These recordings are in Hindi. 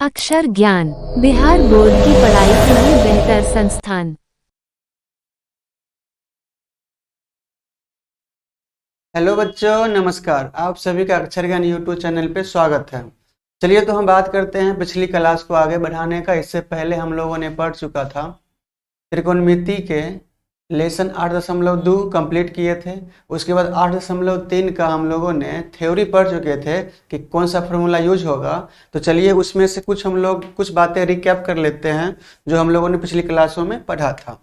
अक्षर ज्ञान बिहार बोर्ड की पढ़ाई के लिए बेहतर संस्थान। हेलो बच्चों, नमस्कार। आप सभी का अक्षर ज्ञान यूट्यूब चैनल पे स्वागत है। चलिए तो हम बात करते हैं पिछली क्लास को आगे बढ़ाने का। इससे पहले हम लोगों ने पढ़ चुका था त्रिकोणमिति के लेसन 8.2 कंप्लीट किए थे। उसके बाद 8.3 का हम लोगों ने थ्योरी पढ़ चुके थे कि कौन सा फार्मूला यूज होगा। तो चलिए उसमें से कुछ बातें रिकैप कर लेते हैं जो हम लोगों ने पिछली क्लासों में पढ़ा था।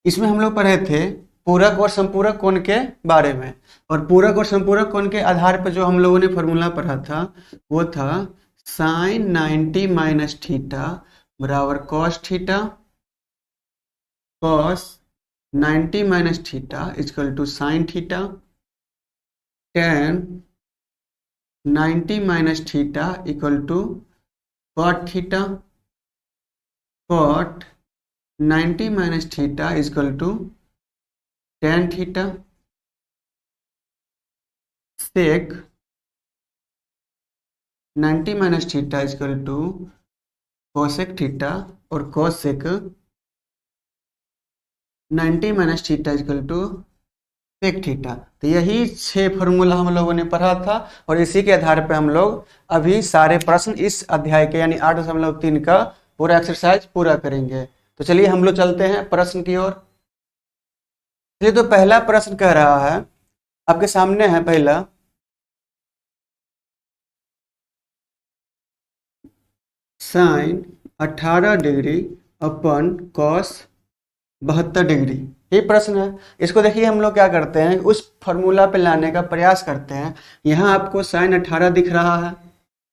इसमें हम लोग पढ़े थे पूरक और संपूरक कोण के बारे में, और पूरक और संपूरक कोण के आधार पर जो हम लोगों ने फॉर्मूला पढ़ा था वो था साइन 90 माइनस थीटा बराबर cos theta, cos 90 minus theta equal to sine theta, tan 90 minus theta equal to cot theta, cot 90 minus theta equal to tan theta, sec 90 minus theta equal to cosec theta, और cosec 90 minus theta equal to sec theta. तो यही 6 फार्मूला हम लोगों ने पढ़ा था, और इसी के आधार पर हम लोग अभी सारे प्रश्न इस अध्याय के यानी 8.3 का पूरा एक्सरसाइज पूरा करेंगे। तो चलिए हम लोग चलते हैं प्रश्न की ओर। चलिए तो पहला प्रश्न कह रहा है, आपके सामने है पहला, साइन 18 डिग्री अपन कॉस 72 डिग्री। ये प्रश्न है। इसको देखिए हम लोग क्या करते हैं, उस फॉर्मूला पे लाने का प्रयास करते हैं। यहाँ आपको साइन 18 दिख रहा है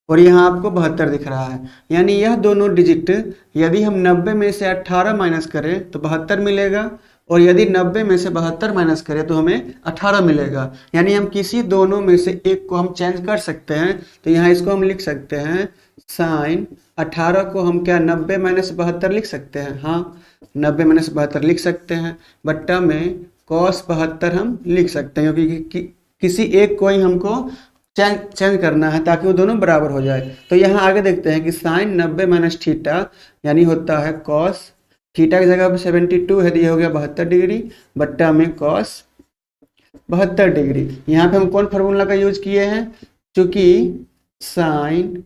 और यहाँ आपको 72 दिख रहा है, यानी यह दोनों डिजिट यदि हम 90 में से 18 माइनस करें तो 72 मिलेगा, और यदि 90 में से 72 माइनस करें तो हमें 18 मिलेगा। यानी हम किसी दोनों में से एक को हम चेंज कर सकते हैं। तो यहाँ इसको हम लिख सकते हैं साइन 18 को हम क्या 90 माइनस 72 लिख सकते हैं। हाँ, 90 माइनस 72 लिख सकते हैं। बट्टा में कॉस 72 हम लिख सकते हैं, क्योंकि किसी एक को ही हमको चेंज करना है ताकि वो दोनों बराबर हो जाए। तो यहाँ आगे देखते हैं कि साइन 90 माइनस थीटा यानी होता है कॉस थीटा की जगह पे 72 है, ये हो गया 72 डिग्री, बट्टा में कॉस 72 डिग्री। यहाँ पे हम कौन फार्मूला का यूज किए हैं, चूंकि साइन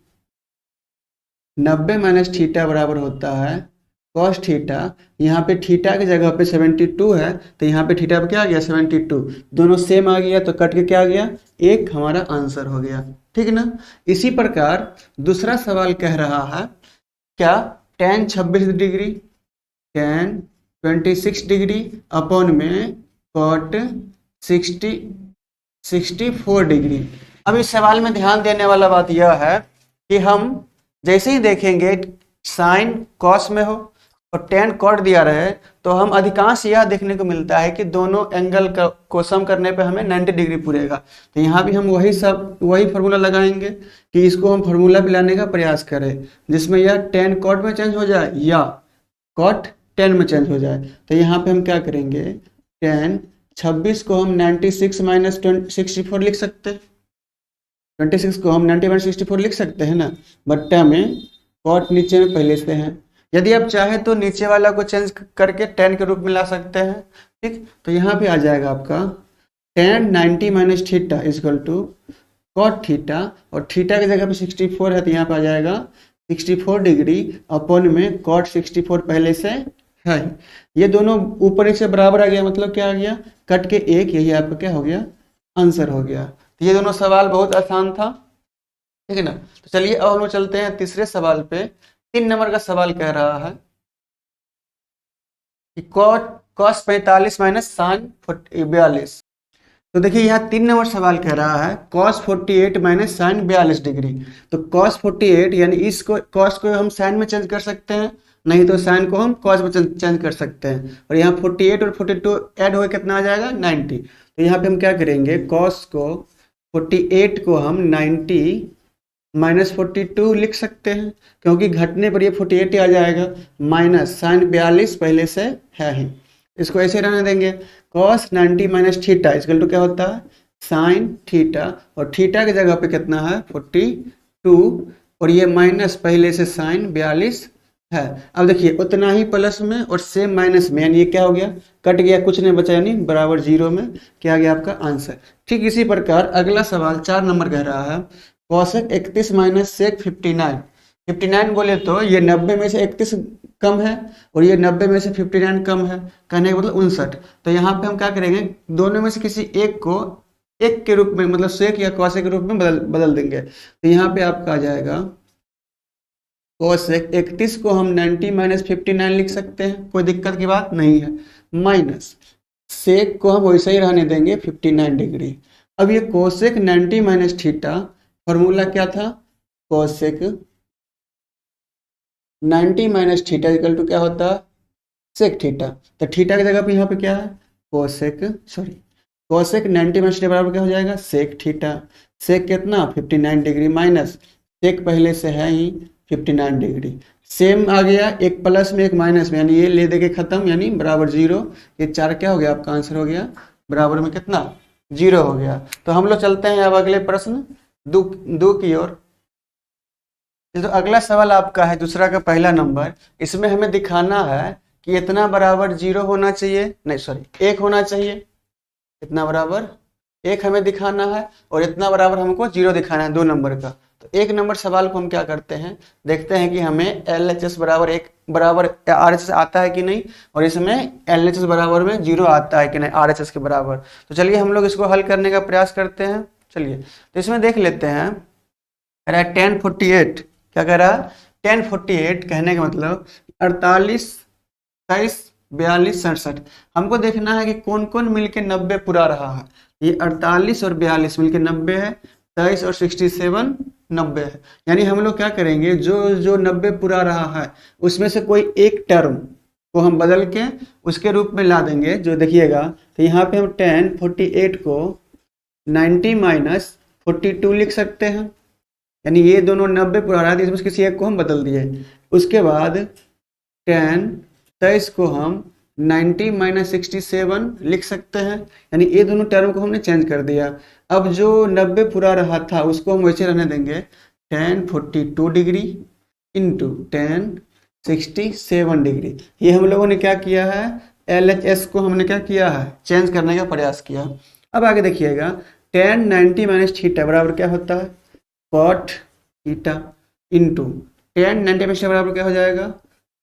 90 माइनस थीटा बराबर होता है कॉस थीटा। यहाँ पे थीटा की जगह पे 72 है, तो यहाँ पे थीटा पे क्या आ गया 72, दोनों सेम आ गया, तो कट के क्या आ गया, एक हमारा आंसर हो गया। ठीक ना। इसी प्रकार दूसरा सवाल कह रहा है क्या, tan 26 degree, tan 26 degree upon में कॉट 64 डिग्री। अब इस सवाल में ध्यान देने वाला बात यह है कि हम जैसे ही देखेंगे साइन कॉस में हो और टेन कॉट दिया रहे, तो हम अधिकांश यह देखने को मिलता है कि दोनों एंगल को सम करने पे हमें 90 डिग्री पूरेगा। तो यहाँ भी हम वही फार्मूला लगाएंगे कि इसको हम फार्मूला पे लाने का प्रयास करें जिसमें यह टेन कॉट में चेंज हो जाए या कॉट 10 में चेंज हो जाए। तो यहाँ पे हम क्या करेंगे, tan 26 को हम 96 माइनस 64 लिख सकते हैं, 26 को हम 90 माइनस 64 लिख सकते हैं ना। बट्टा में कॉट नीचे में पहले से है, यदि आप चाहे तो नीचे वाला को चेंज करके 10 के रूप में ला सकते हैं। ठीक, तो यहाँ पे आ जाएगा आपका tan 90 minus theta equal to cot theta, और थीटा की जगह पे 64 है, तो यहाँ पे आ जाएगा 64 डिग्री अपॉन में कॉट 64 पहले से है। ये दोनों ऊपर नीचे बराबर आ गया, मतलब क्या आ गया, कट के एक, यही आपका क्या हो गया, आंसर हो गया। तो ये दोनों सवाल बहुत आसान था। ठीक है ना। तो चलिए अब हम लोग चलते हैं तीसरे सवाल पे। 3 नंबर का सवाल कह रहा है कि कॉस 45 माइनस साइन 42। तो देखिए यहाँ 3 नंबर सवाल कह रहा है cos 48 माइनस साइन 42 डिग्री। तो cos 48 यानी इस cos को हम साइन में चेंज कर सकते हैं, नहीं तो साइन को हम cos में चेंज कर सकते हैं। और यहाँ 48 और 42 ऐड हो कितना आ जाएगा 90। तो यहाँ पे हम क्या करेंगे, cos को 48 को हम 90 माइनस 42 लिख सकते हैं, क्योंकि घटने पर ये 48 आ जाएगा, माइनस साइन 42 पहले से है ही, इसको ऐसे रहने देंगे। cos 90 minus theta is equal to क्या होता है साइन थीटा, और थीटा की जगह पे कितना है 42, और ये माइनस पहले से साइन 42 है। अब देखिए उतना ही प्लस में और सेम माइनस में, यानी ये क्या हो गया, कट गया, कुछ नहीं बचा, यानी बराबर जीरो में क्या आ गया आपका आंसर। ठीक इसी प्रकार अगला सवाल 4 नंबर कह रहा है कॉसेक 31 माइनस सेक 59। 59 बोले तो ये 90 में से 31 कम है और ये 90 में से 59 कम है, कहने का मतलब 59। तो यहाँ पे हम क्या करेंगे, दोनों में से किसी एक को एक के रूप में, मतलब सेक या कॉसेक के रूप में बदल देंगे। तो यहाँ पे आपका आ जाएगा कोसेक 31 को हम 90 माइनस 59 लिख सकते हैं, कोई दिक्कत की बात नहीं है। माइनस सेक को हम वैसे ही रहने देंगे 59 डिग्री। अब ये कोसेक 90 माइनस थीटा, फॉर्मूला क्या था, cosec 90 minus theta equal to क्या होता है, सेक थीटा। तो थीटा की जगह पे यहाँ पे क्या है, कोसेक कोसेक 90 माइनस थीटा बराबर क्या हो जाएगा, सेक थीटा। सेक कितना 59 डिग्री माइनस सेक पहले से है ही 59 डिग्री, सेम आ गया, एक प्लस में एक माइनस में, यानी ये ले दे के खत्म, यानी बराबर जीरो। ये 4 क्या हो गया आपका आंसर हो गया, बराबर में कितना, जीरो हो गया। तो हम लोग चलते हैं अब अगले प्रश्न दो की ओर। तो अगला सवाल आपका है दूसरा का पहला नंबर। इसमें हमें दिखाना है कि इतना बराबर जीरो होना चाहिए, नहीं सॉरी 1 होना चाहिए, इतना बराबर 1 हमें दिखाना है और इतना बराबर हमको जीरो दिखाना है 2 नंबर का। तो 1 नंबर सवाल को हम क्या करते हैं, देखते हैं कि हमें LHS बराबर 1 बराबर RHS आता है कि नहीं, और इसमें LHS बराबर में जीरो आता है कि नहीं RHS के बराबर। तो चलिए हम लोग इसको हल करने का प्रयास करते हैं। चलिए तो इसमें देख लेते हैं, कह रहा है 1048, क्या कह रहा है 1048, कहने का मतलब 48 23 42 67। हमको देखना है कि कौन कौन मिलके 90 पूरा रहा है। ये 48 और 42 मिलके 90 है, 23 और 67 90 है। यानी हम लोग क्या करेंगे, जो जो 90 पूरा रहा है उसमें से कोई एक टर्म को हम बदल के उसके रूप में ला देंगे। जो देखिएगा तो यहाँ पे हम 1048 को 90 माइनस 42 लिख सकते हैं, यानी ये दोनों 90 पूरा रहा है, इसमें से किसी एक को हम बदल दिए। उसके बाद 23 को हम 90 माइनस 67 लिख सकते हैं, यानी ये दोनों टर्म को हमने चेंज कर दिया। अब जो 90 पूरा रहा था उसको हम वैसे रहने देंगे, 1042 डिग्री इंटू 1067 डिग्री। ये हम लोगों ने क्या किया है, LHS को हमने क्या किया है, चेंज करने का प्रयास किया। अब आगे देखिएगा 1090 माइनस थीटा बराबर क्या होता है, कॉट थीटा इंटू 1090 माइनस बराबर क्या हो जाएगा,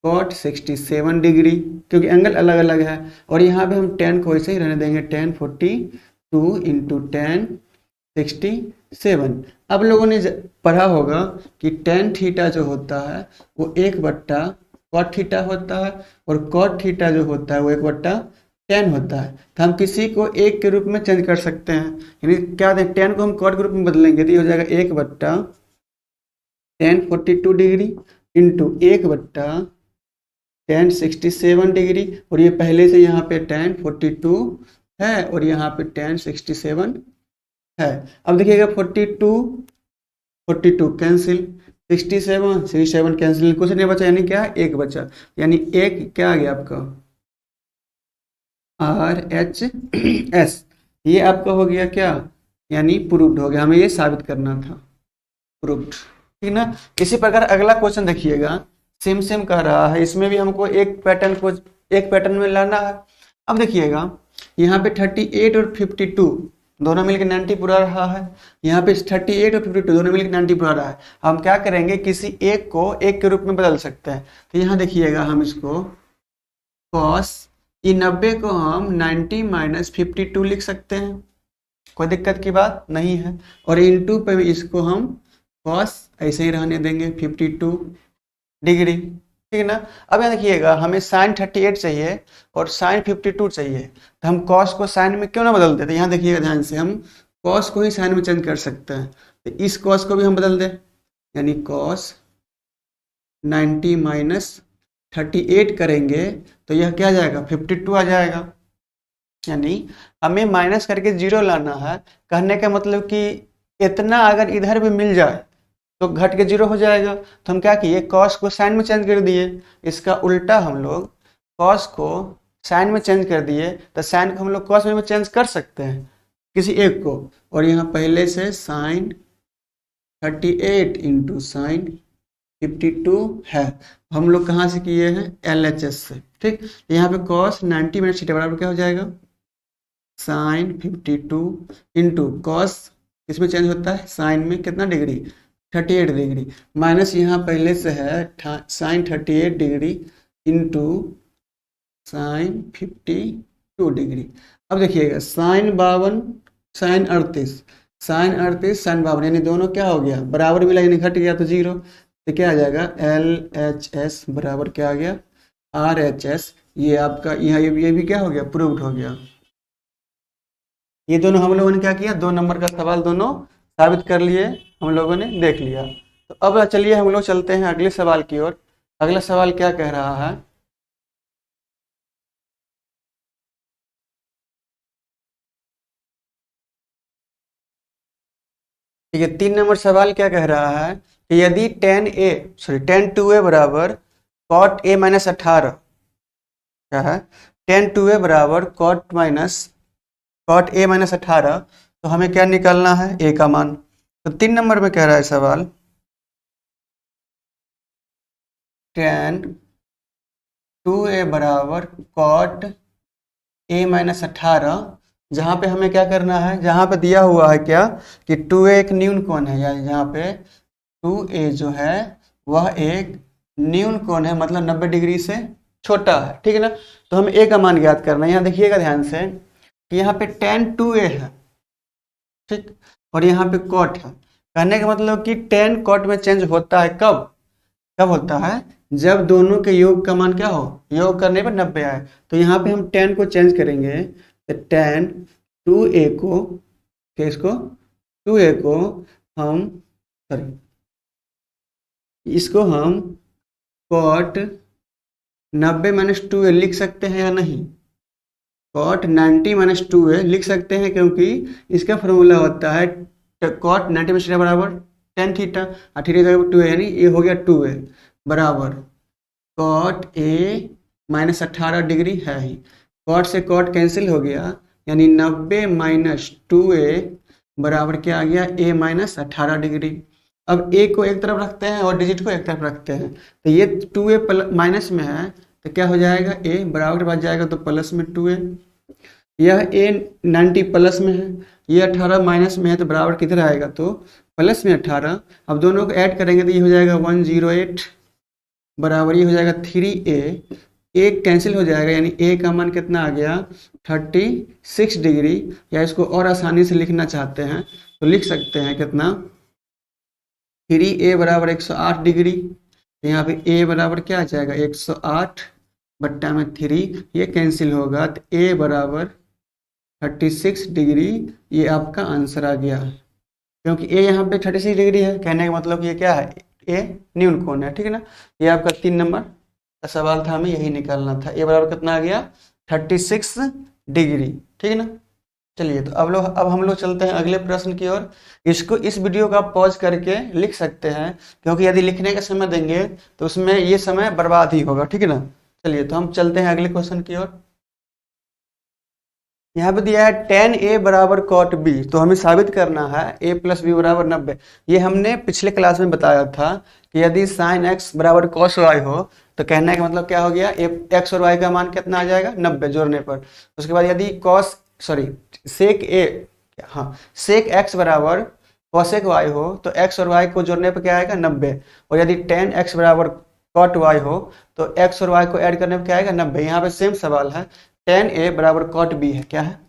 कॉट 67 डिग्री, क्योंकि एंगल अलग अलग है। और यहाँ पे हम 10 को ऐसे ही रहने देंगे, 1042 इंटू 1067। अब लोगों ने पढ़ा होगा कि tan थीटा जो होता है वो 1/cot थीटा होता है, और cot थीटा जो होता है वो 1/tan होता है। तो हम किसी को एक के रूप में चेंज कर सकते हैं, यानी क्या दें, tan को हम cot के रूप में बदलेंगे तो ये हो जाएगा 1/1042 डिग्री इंटू 1/1067 डिग्री, और ये पहले से यहाँ पे 1042 है और यहाँ पे 1067 है। अब देखिएगा 42 कैंसिल, 67 कैंसिल, कुछ नहीं बचा, यानी क्या, एक बचा, यानी एक क्या आ गया आपका RHS। ये आपका हो गया क्या, यानी प्रूव्ड हो गया, हमें ये साबित करना था, प्रूव्ड, ठीक ना। इसी प्रकार अगला क्वेश्चन देखिएगा, सेम कह रहा है, इसमें भी हमको एक पैटर्न में लाना है। अब देखिएगा यहाँ पे 38 और 52 दोनों मिलकर 90 पूरा रहा है, यहाँ पे 38 और 52 दोनों मिलकर 90 पूरा रहा है। हम क्या करेंगे, किसी एक को एक के रूप में बदल सकते हैं। तो यहाँ देखिएगा हम इसको cos, ये 90 को हम 90 माइनस 52 लिख सकते हैं, कोई दिक्कत की बात नहीं है। और इंटू पे इसको हम cos ऐसे ही रहने देंगे 52 डिग्री, ठीक है ना। अब यहाँ देखिएगा हमें sin 38 चाहिए और sin 52 चाहिए, तो हम cos को sin में क्यों ना बदल देते। यहाँ देखिएगा ध्यान से, हम cos को ही sin में चेंज कर सकते हैं। तो इस cos को भी हम बदल दें, यानी cos 90 माइनस 38 करेंगे तो यह क्या आ जाएगा, 52 आ जाएगा। यानी हमें माइनस करके जीरो लाना है, कहने का मतलब कि इतना अगर इधर भी मिल जाए तो घट के जीरो हो जाएगा। तो हम क्या किए, cos को sin में चेंज कर दिए, इसका उल्टा हम लोग cos को sin में चेंज कर दिए, तो sin को हम लोग cos में चेंज कर सकते हैं किसी एक को। और यहाँ पहले से sin 38 इंटू साइन 52 है। हम लोग कहाँ से किए हैं? LHS से। ठीक, यहाँ पे cos 90 माइनस थीटा बराबर क्या हो जाएगा? साइन 52 इंटू कॉस किसमें चेंज होता है? साइन में कितना डिग्री? 38 डिग्री, माइनस यहाँ पहले से है sine 38 degree into sine 52 degree. अब देखिएगा साइन 52 साइन 38, साइन 38 साइन 52, यानी दोनों क्या हो गया? बराबर मिला, यानी घट गया तो जीरो। तो क्या आ जाएगा? LHS बराबर क्या आ गया? RHS। ये आपका यहाँ ये भी क्या हो गया? प्रूव्ड हो गया। ये दोनों हम लोगों ने क्या किया? 2 नंबर का सवाल दोनों साबित कर लिए, हम लोगों ने देख लिया। तो अब चलिए हम लोग चलते हैं अगले सवाल की ओर। अगला सवाल क्या कह रहा है? ठीक है, 3 नंबर सवाल क्या कह रहा है कि यदि tan 2a बराबर cot a माइनस 18, क्या है? tan 2a बराबर cot a माइनस 18, तो हमें क्या निकालना है? a का मान। तो 3 नंबर में कह रहा है सवाल tan 2a बराबर cot a माइनस 18, जहाँ पे हमें क्या करना है? जहाँ पे दिया हुआ है क्या कि 2a एक न्यून कोण है, यानी यहाँ पे 2a जो है वह एक न्यून कोण है, मतलब 90 डिग्री से छोटा है। ठीक है ना? तो हमें a का मान ज्ञात करना है। यहाँ देखिएगा ध्यान से कि यहाँ पे tan 2a है, ठीक, और यहाँ पे cot है। कहने का मतलब कि tan cot में चेंज होता है कब? कब होता है? जब दोनों के योग का मान क्या हो? योग करने पर 90 आए। तो यहाँ पे हम tan को चेंज करेंगे, तो tan 2a को, इसको 2a को हम, सॉरी, इसको हम cot 90 माइनस 2a लिख सकते हैं या नहीं? cot 90 माइनस 2a लिख सकते हैं, क्योंकि इसका फॉर्मूला होता है cot 90 माइनस थीटा बराबर tan थीटा, और थीटा 2a, यानी ये हो गया 2a बराबर cot a माइनस 18 डिग्री है ही। cot से cot कैंसिल हो गया, यानी 90 माइनस 2a बराबर क्या आ गया? a minus 18 degree. अब a को एक तरफ रखते हैं और डिजिट को एक तरफ रखते हैं, तो ये 2a माइनस में है, तो क्या हो जाएगा? a बराबर बच जाएगा, तो प्लस में 2a। यह a 90 प्लस में है, ये 18 माइनस में है, तो बराबर किधर आएगा? तो प्लस में 18। अब दोनों को ऐड करेंगे तो ये हो जाएगा 108 बराबर ये हो जाएगा 3a। एक कैंसिल हो जाएगा, यानी a का मान कितना आ गया? 36 डिग्री। या इसको और आसानी से लिखना चाहते हैं तो लिख सकते हैं कितना? 3a बराबर 108 डिग्री। तो यहाँ पे a बराबर क्या आ जाएगा? 108 बट्टा में 3, ये कैंसिल होगा, तो a बराबर 36 डिग्री। ये आपका आंसर आ गया, क्योंकि a यहाँ पे 36 डिग्री है। कहने का मतलब ये क्या है? a न्यून कोण है। ठीक है ना? ये आपका 3 नंबर का सवाल था, हमें यही निकालना था। a बराबर कितना आ गया? 36 डिग्री। ठीक है ना? चलिए, तो अब हम लोग चलते हैं अगले प्रश्न की ओर। इसको, इस वीडियो को आप पॉज करके लिख सकते हैं, क्योंकि यदि लिखने का समय देंगे तो उसमें ये समय बर्बाद ही होगा। ठीक है ना? चलिए, तो हम चलते हैं अगले क्वेश्चन की ओर। यहाँ पे दिया है tan a बराबर cot b, तो हमें साबित करना है a प्लस बी बराबर 90। ये हमने पिछले क्लास में बताया था कि यदि sin x बराबर cos y हो, तो कहने का मतलब क्या हो गया? x और y का मान कितना आ जाएगा? 90 जोड़ने पर। उसके बाद यदि sec x बराबर cosec y हो, तो x और y को जोड़ने पर क्या आएगा? 90। और यदि tan x बराबर cot y हो, तो x और y को ऐड करने पर क्या आएगा? 90। यहाँ पे सेम सवाल है, tan a बराबर cot b है। क्या है?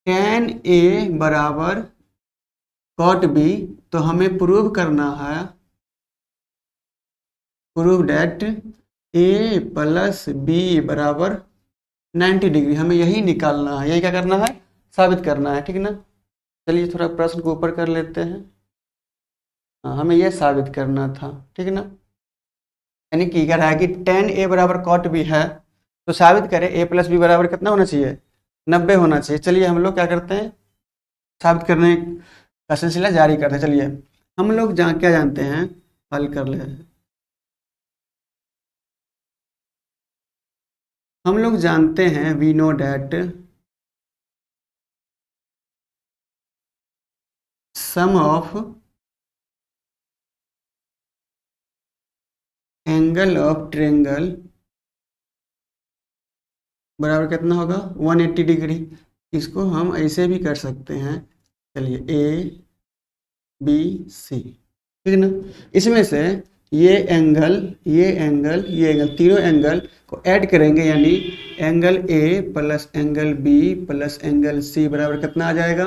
tan a बराबर cot b, तो हमें प्रूव करना है, prove that a plus b बराबर 90 डिग्री। हमें यही निकालना है, यही क्या करना है? साबित करना है। ठीक है ना? चलिए, थोड़ा प्रश्न को ऊपर कर लेते हैं। हाँ, हमें यह साबित करना था। ठीक है ना? यानी कि कह रहा है कि tan a बराबर cot b है, तो साबित करें a प्लस बी बराबर कितना होना चाहिए? 90 होना चाहिए। चलिए, हम लोग क्या करते हैं? साबित करने का सिलसिला जारी करते हैं। चलिए, हम लोग क्या जानते हैं? हल कर ले। हम लोग जानते हैं, we know that sum of angle of triangle बराबर कितना होगा 180 डिग्री। इसको हम ऐसे भी कर सकते हैं, चलिए ए बी सी, ठीक है ना। इसमें से ये एंगल ये एंगल ये एंगल तीनों एंगल को ऐड करेंगे, यानी angle A plus angle B plus angle C बराबर कितना आ जाएगा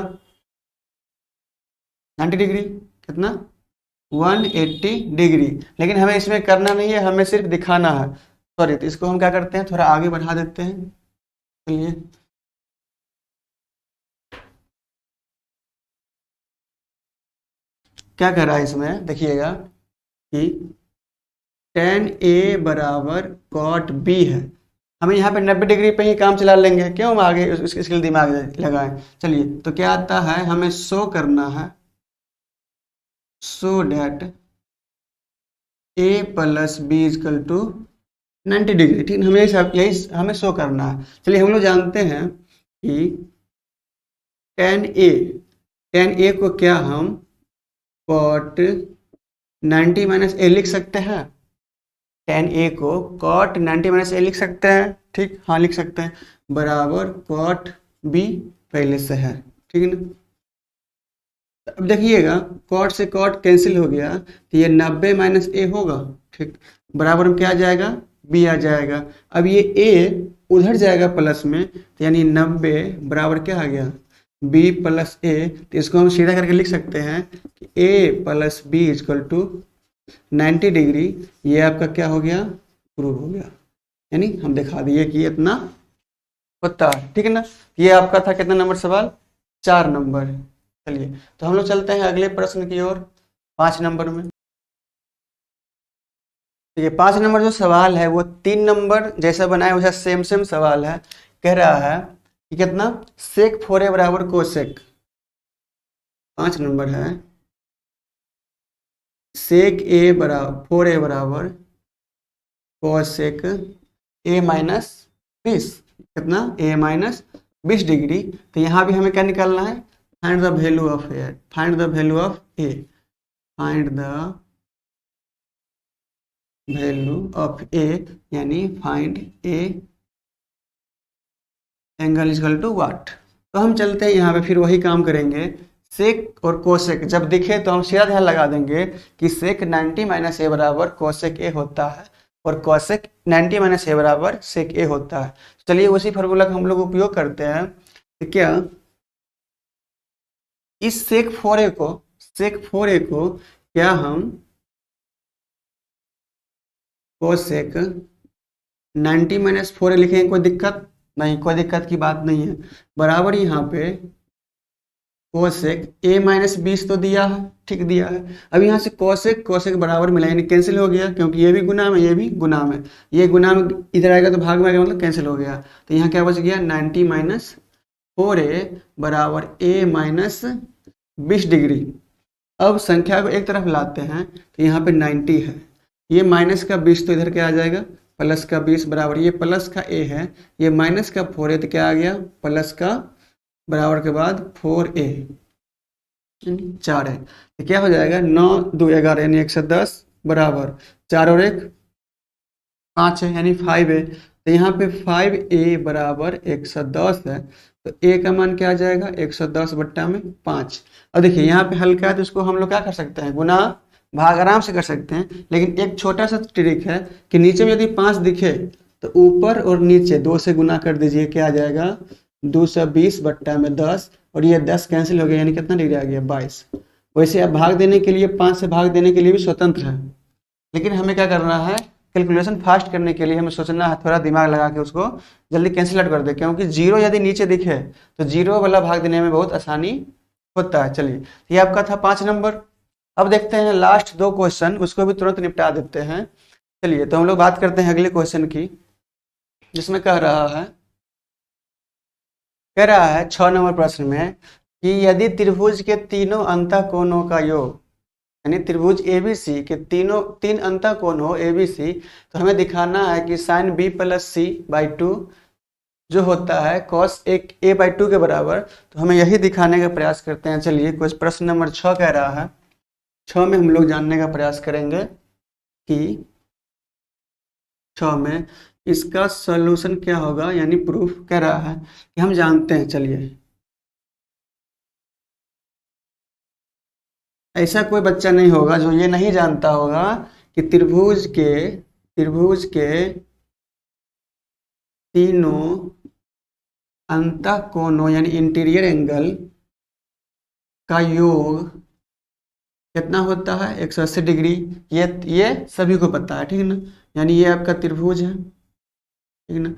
90 डिग्री। कितना 180 डिग्री। लेकिन हमें इसमें करना नहीं है, हमें सिर्फ दिखाना है। सॉरी, तो इसको हम क्या करते हैं, थोड़ा आगे बढ़ा देते हैं। चलिए क्या कर रहा है इसमें, देखिएगा कि tan A बराबर cot B है। हमें यहाँ पे 90 डिग्री पे ही काम चला लेंगे, क्यों हम आगे इसके लिए दिमाग लगाएं। चलिए, तो क्या आता है, हमें शो करना है, show that A plus B is equal to 90 degree, ठीक है। हमें यही हमें शो करना है। चलिए, हम लोग जानते हैं कि tan A को क्या हम cot 90 माइनस ए लिख सकते हैं। tan A को cot 90 माइनस ए लिख सकते हैं, ठीक, हाँ लिख सकते हैं, बराबर cot B पहले से है, ठीक है ना। अब देखिएगा, cot से cot कैंसिल हो गया, तो ये 90 माइनस ए होगा, ठीक, बराबर में क्या आ जाएगा B आ जाएगा। अब ये A उधर जाएगा प्लस में, तो यानी 90 बराबर क्या आ गया B प्लस ए। तो इसको हम सीधा करके लिख सकते हैं कि A plus B is equal to 90 degree. ये आपका क्या हो गया, प्रूव हो गया, यानी हम दिखा दिए कि इतना होता है, ठीक है ना। ये आपका था कितना नंबर सवाल, 4 नंबर। चलिए, तो हम लोग चलते हैं अगले प्रश्न की ओर, 5 नंबर में। तो ये 5 नंबर जो सवाल है वो 3 नंबर जैसा बनाया वैसा सेम सवाल है। कह रहा है कि कितना, सेक 4a बराबर कोसेक, 5 नंबर है, सेक ए बराबर 4a बराबर कोसेक a माइनस 20, कितना a माइनस 20 डिग्री। तो यहाँ भी हमें क्या निकालना है, find the value of A, find the value of A, find the value of A, यानी find A angle equal to what. तो हम चलते हैं यहाँ पे, फिर वही काम करेंगे। सेक और कोसेक जब दिखे तो हम सीधा ध्यान लगा देंगे कि सेक 90 माइनस ए बराबर कोसेक ए होता है, और कोसेक 90 माइनस ए बराबर सेक ए होता है। चलिए, उसी फॉर्मूला का हम लोग उपयोग करते हैं। तो क्या इस सेक 4a को क्या हम कोसेक 90 माइनस 4a लिखेंगे, कोई दिक्कत नहीं, कोई दिक्कत की बात नहीं है। बराबर यहाँ पे कोसेक a माइनस 20 तो दिया है, ठीक दिया है। अब यहाँ से कोसेक बराबर मिला, यानी कैंसिल हो गया, क्योंकि ये भी गुना में ये भी गुना में, ये गुना में इधर आएगा तो भाग में आएगा, मतलब कैंसिल हो गया। तो यहाँ क्या बच गया 90 माइनस 4a बराबर a माइनस 20 डिग्री। अब संख्या को एक तरफ लाते हैं तो यहाँ पे 90 है, ये माइनस का 20 तो इधर क्या आ जाएगा प्लस का 20 बराबर, ये प्लस का a है, ये माइनस का 4 है, तो क्या आ गया प्लस का बराबर के बाद 4a 4 है। तो क्या हो जाएगा 9 2 11 यानी 110 बराबर 4 और 1 5 है, यानी 5 है। तो यहाँ पे 5a बराबर 110 है, तो a का मान क्या आ जाएगा 110 बट्टा में 5। अब देखिए यहाँ पे हल्का है, तो इसको हम लोग क्या कर सकते हैं, गुना भाग आराम से कर सकते हैं। लेकिन एक छोटा सा ट्रिक है कि नीचे में यदि 5 दिखे तो ऊपर और नीचे 2 से गुना कर दीजिए, क्या आ जाएगा 220 बट्टा में 10, और ये 10 कैंसिल हो गया, यानी कितना डिग्री आ गया 22। वैसे आप भाग देने के लिए 5 से भाग देने के लिए भी स्वतंत्र है, लेकिन हमें क्या करना है, कैलकुलेशन फास्ट करने के लिए हमें सोचना है, थोड़ा दिमाग लगा के उसको जल्दी कैंसिल आउट कर दे, क्योंकि 0 यदि नीचे दिखे तो 0 वाला भाग देने में बहुत आसानी होता है। चलिए, ये आपका था 5 नंबर। अब देखते हैं लास्ट 2 क्वेश्चन, उसको भी तुरंत निपटा देते हैं। चलिए, तो हम लोग बात करते हैं अगले क्वेश्चन की, जिसमें कह रहा है 6 नंबर प्रश्न में कि यदि त्रिभुज के तीनों अंतःकोणों का योग, यानी त्रिभुज ABC के 3 अंतःकोण हो ABC, तो हमें दिखाना है कि sine B plus C by 2 जो होता है कॉस एक a/2 के बराबर, तो हमें यही दिखाने का प्रयास करते हैं। चलिए कुछ प्रश्न नंबर 6 कह रहा है, 6 में हम लोग जानने का प्रयास करेंगे कि 6 में इसका सॉल्यूशन क्या होगा, यानी प्रूफ कह रहा है कि हम जानते हैं। चलिए, ऐसा कोई बच्चा नहीं होगा जो ये नहीं जानता होगा कि त्रिभुज के तीनों अंतःकोणों यानी इंटीरियर एंगल का योग कितना होता है, 180 डिग्री। ये सभी को पता है, ठीक है ना। यानी ये आपका त्रिभुज है, ठीक है ना,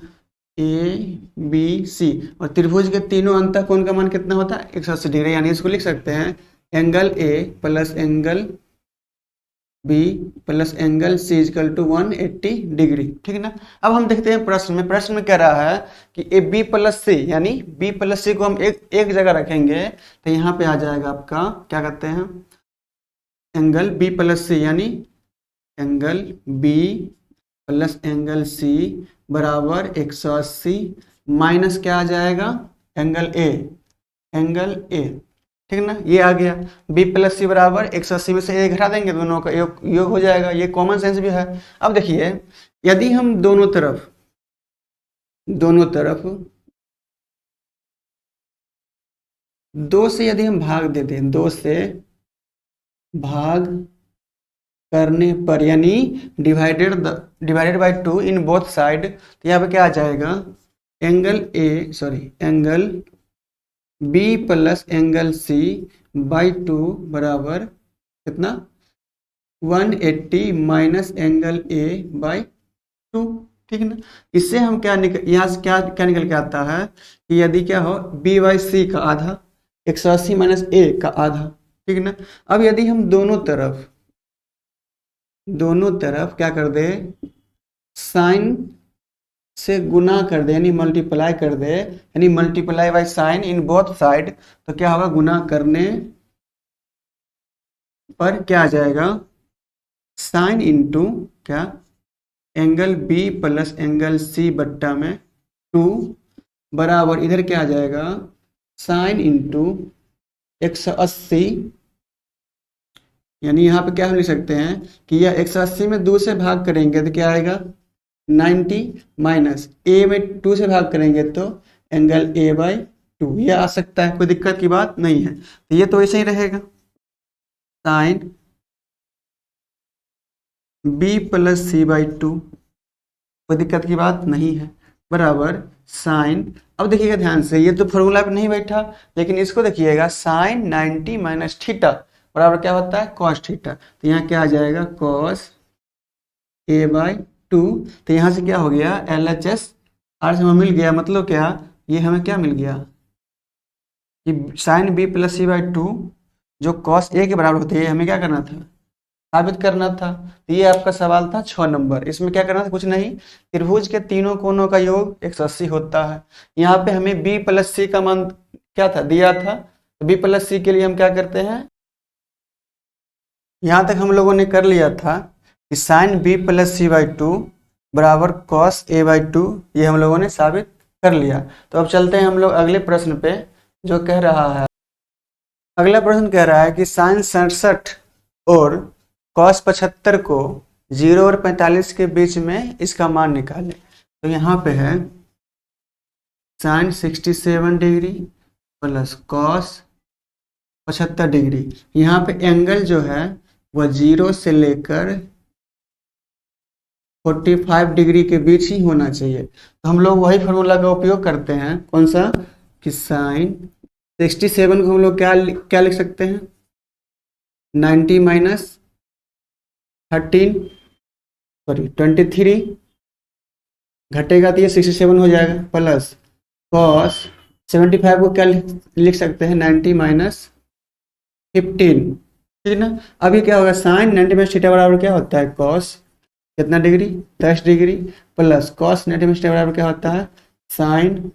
ए बी सी, और त्रिभुज के तीनों अंतःकोण का मान कितना होता है, 180 डिग्री। यानी इसको लिख सकते हैं angle A plus angle B plus angle C is equal to 180 degree, ठीक है ना। अब हम देखते हैं प्रश्न में कह रहा है कि ए बी प्लस सी, यानी बी प्लस सी को हम एक जगह रखेंगे तो यहाँ पे आ जाएगा आपका क्या कहते हैं, एंगल बी प्लस सी, यानी angle B plus angle C बराबर 180 माइनस क्या आ जाएगा, एंगल ए, ठीक है ना। ये आ गया b प्लस सी बराबर 180 में से a घटा देंगे, दोनों का योग हो जाएगा। ये कॉमन सेंस भी है। अब देखिए, यदि हम दोनों तरफ 2 से यदि हम भाग दे दें, 2 से भाग करने पर, यानी divided by 2 in both side, तो यहाँ पे क्या आ जाएगा, angle b plus angle c by 2 बराबर कितना, 180 माइनस एंगल a बाई 2, ठीक है ना। इससे हम यहाँ से क्या निकल के आता है कि यदि क्या हो, b बाई सी का आधा 180 माइनस a का आधा, ठीक है ना। अब यदि हम दोनों तरफ क्या कर दे, साइन से गुना कर दे, यानी मल्टीप्लाई कर दे, यानी multiply by sine in both side, तो क्या होगा, गुना करने पर क्या आ जाएगा, साइन इंटू क्या, angle B plus angle C बट्टा में 2 बराबर इधर क्या आ जाएगा, साइन इंटू 180, यानी यहाँ पे क्या हम लिख सकते हैं कि यह 180 में 2 से भाग करेंगे तो क्या आएगा, 90 माइनस a में 2 से भाग करेंगे तो एंगल a बाई 2, ये आ सकता है, कोई दिक्कत की बात नहीं है। तो ये तो ऐसे ही रहेगा, sine b plus C by 2, कोई दिक्कत की बात नहीं है, बराबर साइन, अब देखिएगा ध्यान से, ये तो फॉर्मूला पे नहीं बैठा, लेकिन इसको देखिएगा, साइन 90 माइनस थीटा बराबर क्या होता है, कॉस थीटा। तो यहाँ क्या आ जाएगा, कॉस a बाई 2, तो यहाँ से क्या हो गया, LHS आर से हमें मिल गया, मतलब क्या, ये हमें क्या मिल गया कि sine b plus C by 2 जो कॉस a के बराबर होती है, हमें क्या करना था, साबित करना था। तो ये आपका सवाल था 6 नंबर। इसमें क्या करना था, कुछ नहीं, त्रिभुज के तीनों कोणों का योग 180 होता है। यहाँ पे हमें b प्लस सी का मान क्या था, दिया था, तो b प्लस सी के लिए हम क्या करते हैं, यहाँ तक हम लोगों ने कर लिया था कि sine b plus C by 2 बराबर कॉस a बाई 2, ये हम लोगों ने साबित कर लिया। तो अब चलते हैं हम लोग अगले प्रश्न पे, जो कह रहा है, अगला प्रश्न कह रहा है कि साइन 67 और कॉस 75 को 0 और 45 के बीच में इसका मान निकालें। तो यहाँ पे है sine 67 degree plus cos 75 degree, यहाँ पे एंगल जो है वह 0 से लेकर 45 डिग्री के बीच ही होना चाहिए। तो हम लोग वही फॉर्मूला का उपयोग करते हैं, कौन सा, कि साइन 67 को हम लोग क्या लिख सकते हैं, 90 माइनस 23 घटेगा तो ये 67 हो जाएगा, प्लस कॉस 75 को क्या लिख सकते हैं, 90 माइनस 15, ठीक है ना। अभी क्या होगा, साइन 90 माइनस थीटा बराबर क्या होता है, कॉस कितना degree, 10 degree, plus cos 90 minus theta बराबर क्या होता है, साइन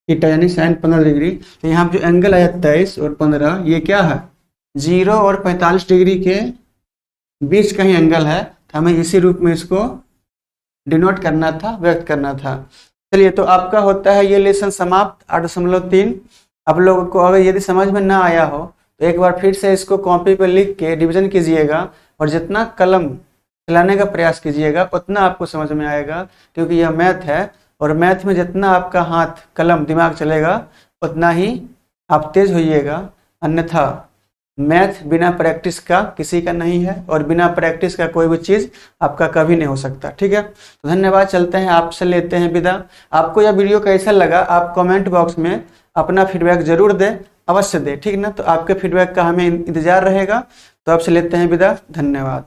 थीटा, यानी साइन 15 डिग्री। तो यहाँ जो एंगल आया 23 और 15, ये क्या है, 0 और 45 डिग्री के बीच का ही एंगल है। तो हमें इसी रूप में इसको डिनोट करना था, व्यक्त करना था। चलिए, तो आपका होता है ये लेसन समाप्त 8.3। आप लोगों को अगर यदि समझ में ना आया हो तो एक बार फिर से इसको कॉपी पे लिख के रिवीजन कीजिएगा और जितना कलम चलाने का प्रयास कीजिएगा उतना आपको समझ में आएगा, क्योंकि यह मैथ है और मैथ में जितना आपका हाथ कलम दिमाग चलेगा उतना ही आप तेज होइएगा। अन्यथा मैथ बिना प्रैक्टिस का किसी का नहीं है और बिना प्रैक्टिस का कोई भी चीज़ आपका कभी नहीं हो सकता। ठीक है, तो धन्यवाद, चलते हैं, आपसे लेते हैं विदा। आपको यह वीडियो कैसा लगा आप कमेंट बॉक्स में अपना फीडबैक जरूर दें, अवश्य दें। ठीक ना, तो आपके फीडबैक का हमें इंतजार रहेगा। तो आपसे लेते हैं विदा, धन्यवाद।